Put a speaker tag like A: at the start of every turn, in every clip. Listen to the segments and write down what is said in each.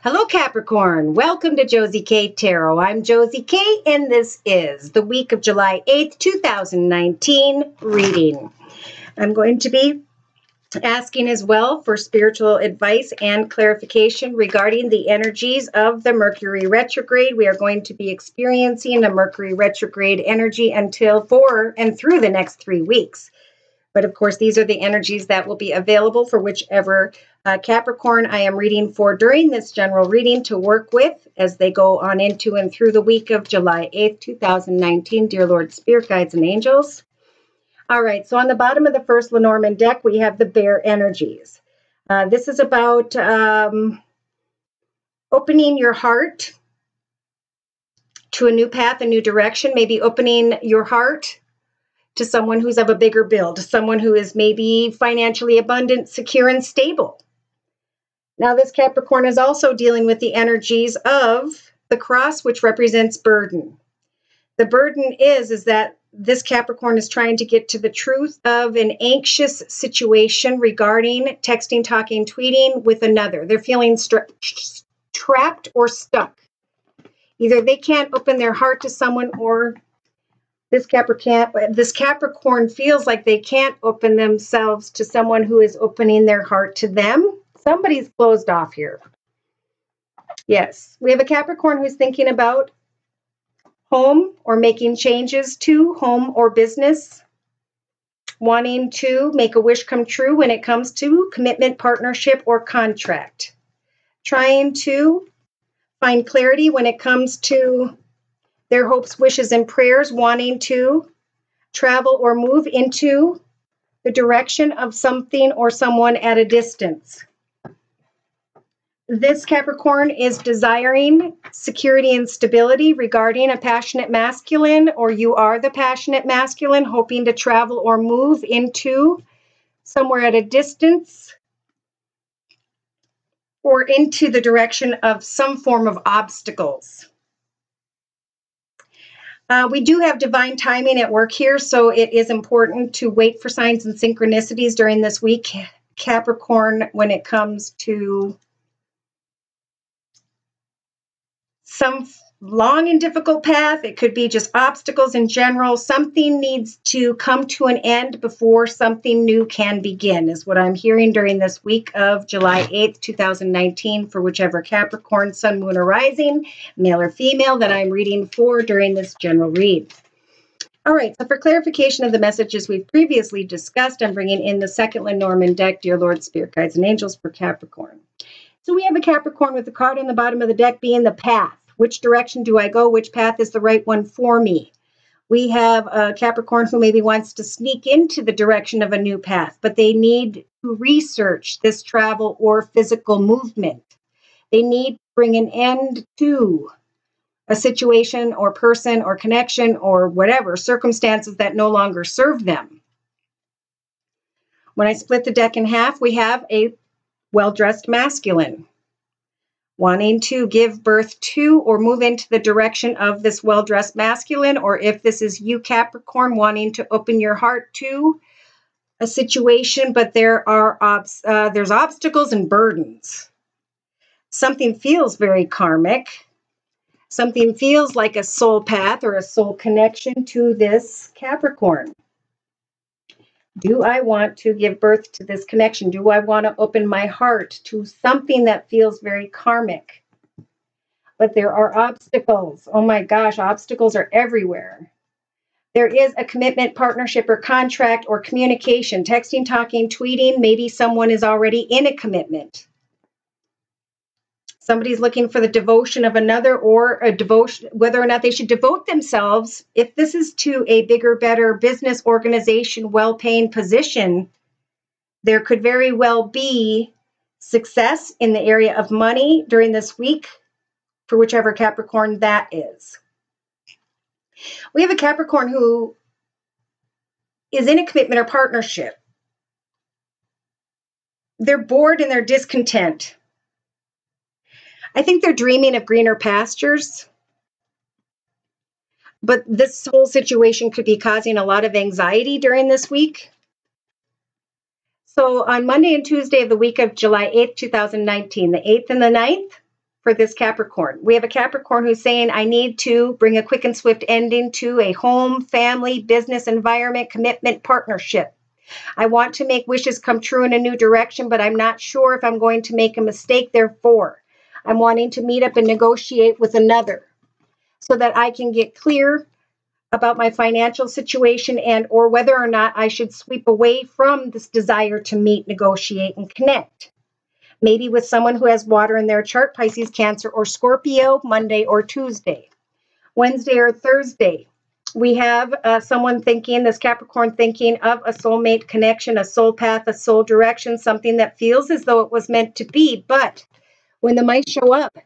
A: Hello, Capricorn. Welcome to Josie K Tarot. I'm Josie K, and this is the week of July 8th, 2019 reading. I'm going to be asking as well for spiritual advice and clarification regarding the energies of the Mercury retrograde. We are going to be experiencing a Mercury retrograde energy until for and through the next 3 weeks. But of course, these are the energies that will be available for whichever Capricorn I am reading for during this general reading to work with as they go on into and through the week of July 8th, 2019. Dear Lord, Spirit Guides and Angels. All right, so on the bottom of the first Lenormand deck, we have the Bear energies. This is about opening your heart to a new path, a new direction, maybe opening your heart to someone who's of a bigger build, to someone who is maybe financially abundant, secure, and stable. Now, this Capricorn is also dealing with the energies of the cross, which represents burden. The burden is that this Capricorn is trying to get to the truth of an anxious situation regarding texting, talking, tweeting with another. They're feeling trapped or stuck. Either they can't open their heart to someone, or this Capricorn feels like they can't open themselves to someone who is opening their heart to them. Somebody's closed off here. Yes, we have a Capricorn who's thinking about home or making changes to home or business, wanting to make a wish come true when it comes to commitment, partnership, or contract, trying to find clarity when it comes to their hopes, wishes, and prayers, wanting to travel or move into the direction of something or someone at a distance. This Capricorn is desiring security and stability regarding a passionate masculine, or you are the passionate masculine, hoping to travel or move into somewhere at a distance or into the direction of some form of obstacles. We do have divine timing at work here, so it is important to wait for signs and synchronicities during this week, Capricorn, when it comes to some long and difficult path. It could be just obstacles in general. Something needs to come to an end before something new can begin, is what I'm hearing during this week of July 8th, 2019, for whichever Capricorn, Sun, Moon, or Rising, male or female, that I'm reading for during this general read. All right, so for clarification of the messages we've previously discussed, I'm bringing in the second Lenormand deck, Dear Lord, Spirit Guides and Angels, for Capricorn. So we have a Capricorn with the card on the bottom of the deck being the path. Which direction do I go? Which path is the right one for me? We have a Capricorn who maybe wants to sneak into the direction of a new path, but they need to research this travel or physical movement. They need to bring an end to a situation or person or connection or whatever, circumstances that no longer serve them. When I split the deck in half, we have a well-dressed masculine wanting to give birth to or move into the direction of this well-dressed masculine, or if this is you, Capricorn, wanting to open your heart to a situation, but there's obstacles and burdens. Something feels very karmic. Something feels like a soul path or a soul connection to this Capricorn. Do I want to give birth to this connection? Do I want to open my heart to something that feels very karmic? But there are obstacles. Oh my gosh, obstacles are everywhere. There is a commitment, partnership, or contract or communication, texting, talking, tweeting. Maybe someone is already in a commitment. Somebody's looking for the devotion of another, or a devotion, whether or not they should devote themselves. If this is to a bigger, better business organization, well-paying position, there could very well be success in the area of money during this week for whichever Capricorn that is. We have a Capricorn who is in a commitment or partnership. They're bored and they're discontent. I think they're dreaming of greener pastures, but this whole situation could be causing a lot of anxiety during this week. So on Monday and Tuesday of the week of July 8th, 2019, the 8th and the 9th, for this Capricorn. We have a Capricorn who's saying, I need to bring a quick and swift ending to a home, family, business, environment, commitment, partnership. I want to make wishes come true in a new direction, but I'm not sure if I'm going to make a mistake. Therefore, I'm wanting to meet up and negotiate with another so that I can get clear about my financial situation and or whether or not I should sweep away from this desire to meet, negotiate, and connect. Maybe with someone who has water in their chart, Pisces, Cancer, or Scorpio, Monday or Tuesday. Wednesday or Thursday, we have someone thinking, this Capricorn thinking of a soulmate connection, a soul path, a soul direction, something that feels as though it was meant to be. But when the mice show up,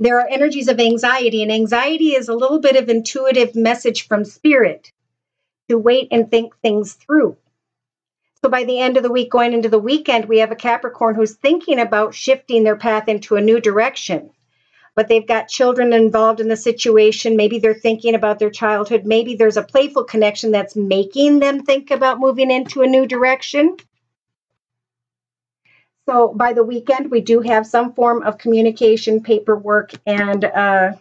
A: there are energies of anxiety, and anxiety is a little bit of intuitive message from spirit to wait and think things through. So by the end of the week, going into the weekend, we have a Capricorn who's thinking about shifting their path into a new direction. But they've got children involved in the situation. Maybe they're thinking about their childhood. Maybe there's a playful connection that's making them think about moving into a new direction. So by the weekend, we do have some form of communication, paperwork, and a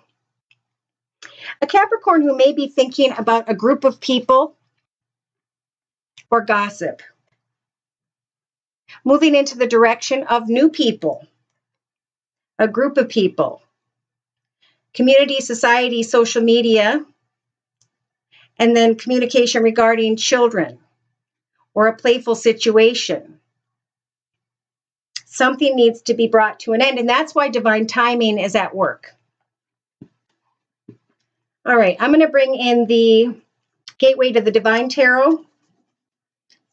A: Capricorn who may be thinking about a group of people or gossip. Moving into the direction of new people, a group of people, community, society, social media, and then communication regarding children or a playful situation. Something needs to be brought to an end, and that's why divine timing is at work. All right, I'm going to bring in the Gateway to the Divine Tarot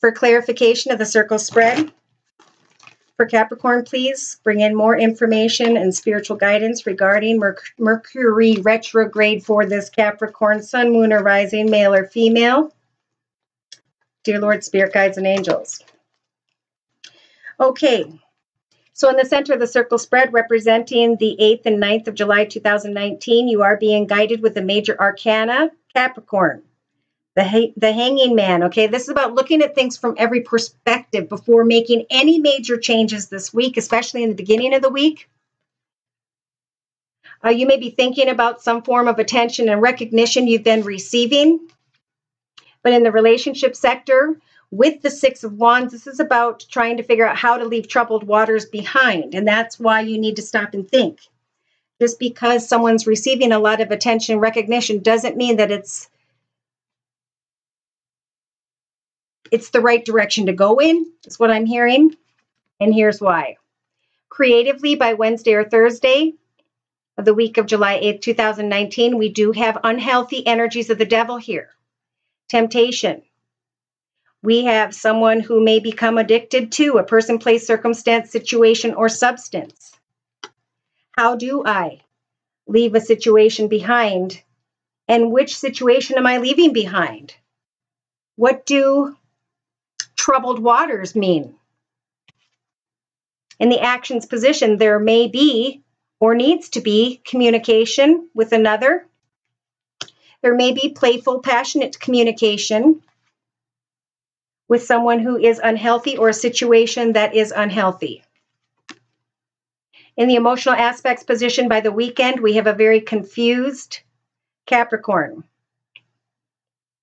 A: for clarification of the circle spread. For Capricorn, please bring in more information and spiritual guidance regarding Mercury retrograde for this Capricorn, Sun, Moon, or Rising, male or female. Dear Lord, Spirit, Guides, and Angels. Okay, so in the center of the circle spread, representing the 8th and 9th of July 2019, you are being guided with the major arcana, Capricorn. The Hanging Man, okay? This is about looking at things from every perspective before making any major changes this week, especially in the beginning of the week. You may be thinking about some form of attention and recognition you've been receiving. But in the relationship sector, with the Six of Wands, this is about trying to figure out how to leave troubled waters behind. And that's why you need to stop and think. Just because someone's receiving a lot of attention and recognition doesn't mean that it's the right direction to go in, is what I'm hearing. And here's why. Creatively, by Wednesday or Thursday of the week of July 8th, 2019, we do have unhealthy energies of the devil here. Temptation. We have someone who may become addicted to a person, place, circumstance, situation, or substance. How do I leave a situation behind? And which situation am I leaving behind? What do troubled waters mean? In the actions position, there may be or needs to be communication with another. There may be playful, passionate communication with someone who is unhealthy or a situation that is unhealthy. In the emotional aspects position by the weekend, we have a very confused Capricorn,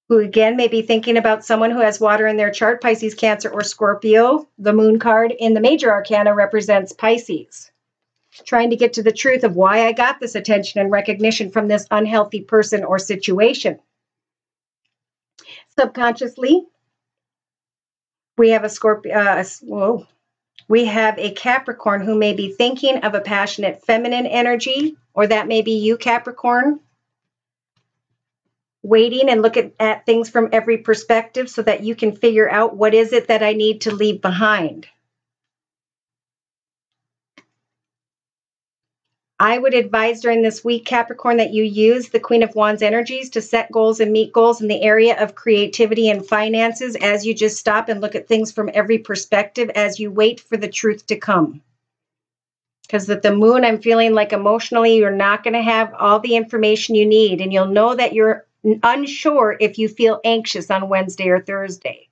A: who again may be thinking about someone who has water in their chart, Pisces, Cancer, or Scorpio. The Moon card in the major arcana represents Pisces. Trying to get to the truth of why I got this attention and recognition from this unhealthy person or situation. Subconsciously, we have a Scorpio. We have a Capricorn who may be thinking of a passionate feminine energy, or that may be you, Capricorn. Waiting and look at things from every perspective so that you can figure out what is it that I need to leave behind. I would advise during this week, Capricorn, that you use the Queen of Wands energies to set goals and meet goals in the area of creativity and finances as you just stop and look at things from every perspective as you wait for the truth to come. Because with the Moon, I'm feeling like emotionally you're not going to have all the information you need, and you'll know that you're unsure if you feel anxious on Wednesday or Thursday.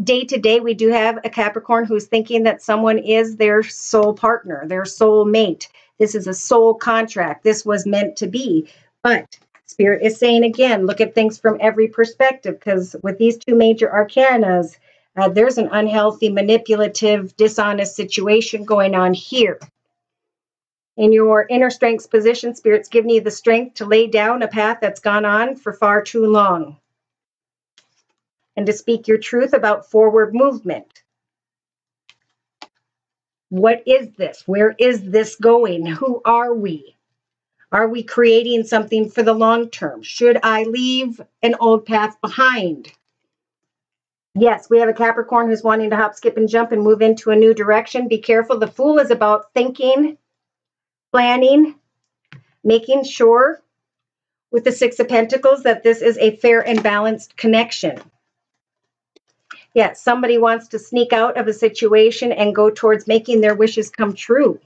A: Day to day, we do have a Capricorn who's thinking that someone is their soul partner, their soul mate. This is a soul contract. This was meant to be. But Spirit is saying again, look at things from every perspective, because with these two major arcanas, there's an unhealthy, manipulative, dishonest situation going on here. In your inner strengths position, Spirit's giving you the strength to lay down a path that's gone on for far too long, and to speak your truth about forward movement. What is this? Where is this going? Who are we? Are we creating something for the long term? Should I leave an old path behind? Yes, we have a Capricorn who's wanting to hop, skip, and jump and move into a new direction. Be careful. The Fool is about thinking, planning, making sure with the Six of Pentacles that this is a fair and balanced connection. Yes, somebody wants to sneak out of a situation and go towards making their wishes come true.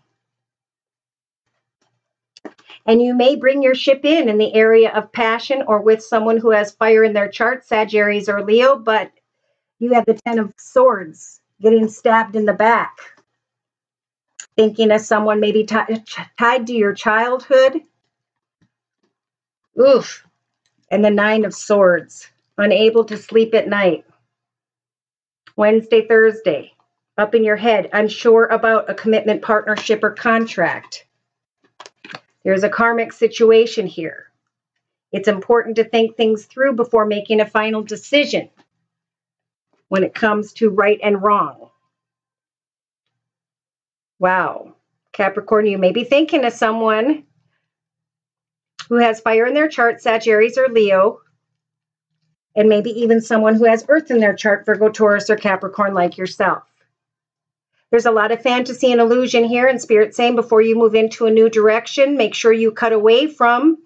A: And you may bring your ship in the area of passion or with someone who has fire in their chart, Sagittarius or Leo, but you have the Ten of Swords getting stabbed in the back. Thinking of someone maybe tied to your childhood. Oof. And the Nine of Swords, unable to sleep at night. Wednesday, Thursday, up in your head, unsure about a commitment, partnership, or contract. There's a karmic situation here. It's important to think things through before making a final decision when it comes to right and wrong. Wow. Capricorn, you may be thinking of someone who has fire in their chart, Sagittarius or Leo, and maybe even someone who has earth in their chart, Virgo, Taurus, or Capricorn like yourself. There's a lot of fantasy and illusion here, and Spirit saying before you move into a new direction, make sure you cut away from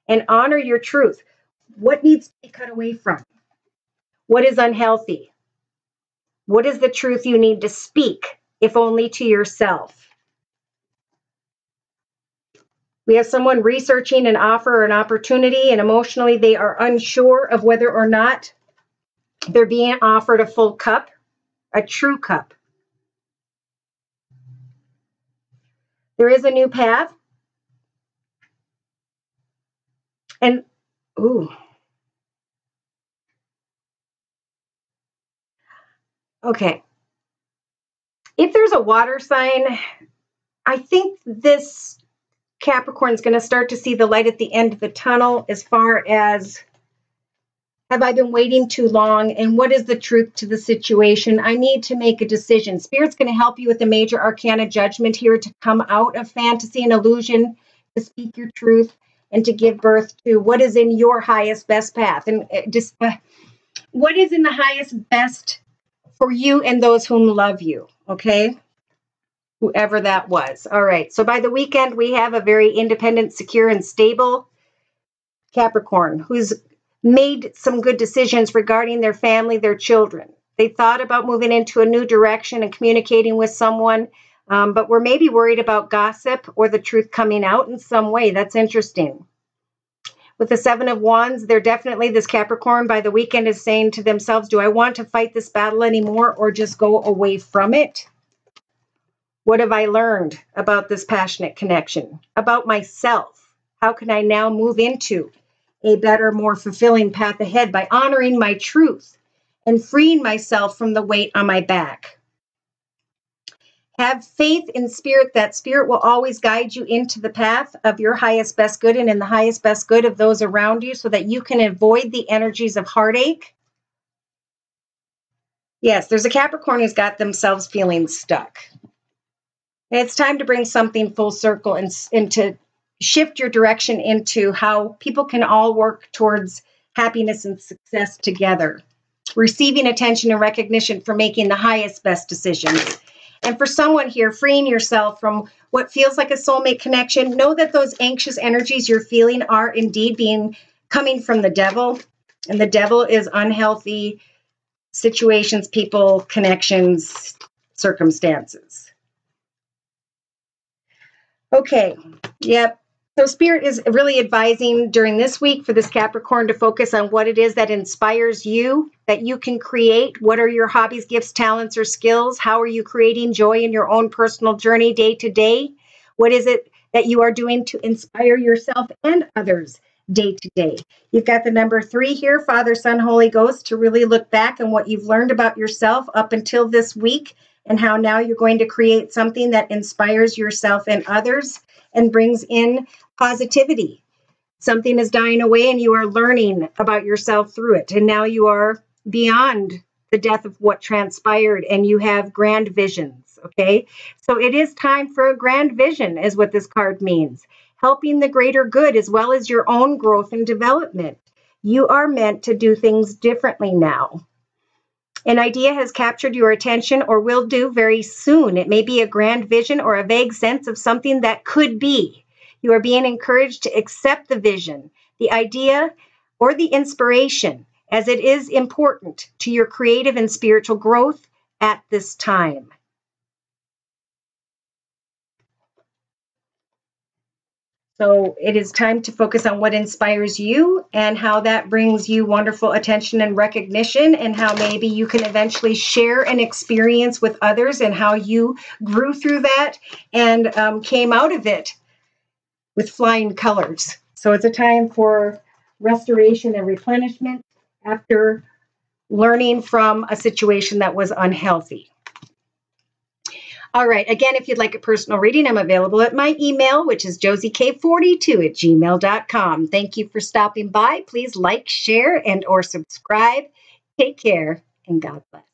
A: and honor your truth. What needs to be cut away from? What is unhealthy? What is the truth you need to speak, if only to yourself? We have someone researching an offer or an opportunity, and emotionally they are unsure of whether or not they're being offered a full cup, a true cup. There is a new path. And, ooh. Okay. If there's a water sign, I think this Capricorn is going to start to see the light at the end of the tunnel as far as, have I been waiting too long? And what is the truth to the situation? I need to make a decision. Spirit's going to help you with the major arcana judgment here to come out of fantasy and illusion, to speak your truth, and to give birth to what is in your highest, best path. And just what is in the highest, best for you and those whom love you, okay? Whoever that was. All right. So by the weekend, we have a very independent, secure, and stable Capricorn who's made some good decisions regarding their family, their children. They thought about moving into a new direction and communicating with someone, but were maybe worried about gossip or the truth coming out in some way. That's interesting. With the Seven of Wands, they're definitely, this Capricorn by the weekend is saying to themselves, do I want to fight this battle anymore or just go away from it? What have I learned about this passionate connection? About myself? How can I now move into a better, more fulfilling path ahead by honoring my truth and freeing myself from the weight on my back? Have faith in Spirit that Spirit will always guide you into the path of your highest, best good and in the highest, best good of those around you so that you can avoid the energies of heartache. Yes, there's a Capricorn who's got themselves feeling stuck. And it's time to bring something full circle and to shift your direction into how people can all work towards happiness and success together. Receiving attention and recognition for making the highest, best decisions. And for someone here, freeing yourself from what feels like a soulmate connection, know that those anxious energies you're feeling are indeed coming from the devil. And the devil is unhealthy situations, people, connections, circumstances. Okay, yep. So Spirit is really advising during this week for this Capricorn to focus on what it is that inspires you, that you can create. What are your hobbies, gifts, talents, or skills? How are you creating joy in your own personal journey day to day? What is it that you are doing to inspire yourself and others day to day? You've got the number 3 here, Father, Son, Holy Ghost, to really look back on what you've learned about yourself up until this week and how now you're going to create something that inspires yourself and others and brings in positivity. Something is dying away and you are learning about yourself through it. And now you are beyond the death of what transpired and you have grand visions, okay? So it is time for a grand vision is what this card means. Helping the greater good as well as your own growth and development. You are meant to do things differently now. An idea has captured your attention or will do very soon. It may be a grand vision or a vague sense of something that could be. You are being encouraged to accept the vision, the idea, or the inspiration, as it is important to your creative and spiritual growth at this time. So it is time to focus on what inspires you and how that brings you wonderful attention and recognition, and how maybe you can eventually share an experience with others and how you grew through that and came out of it with flying colors. So it's a time for restoration and replenishment after learning from a situation that was unhealthy. All right. Again, if you'd like a personal reading, I'm available at my email, which is josiek42@gmail.com. Thank you for stopping by. Please like, share, and or subscribe. Take care, and God bless.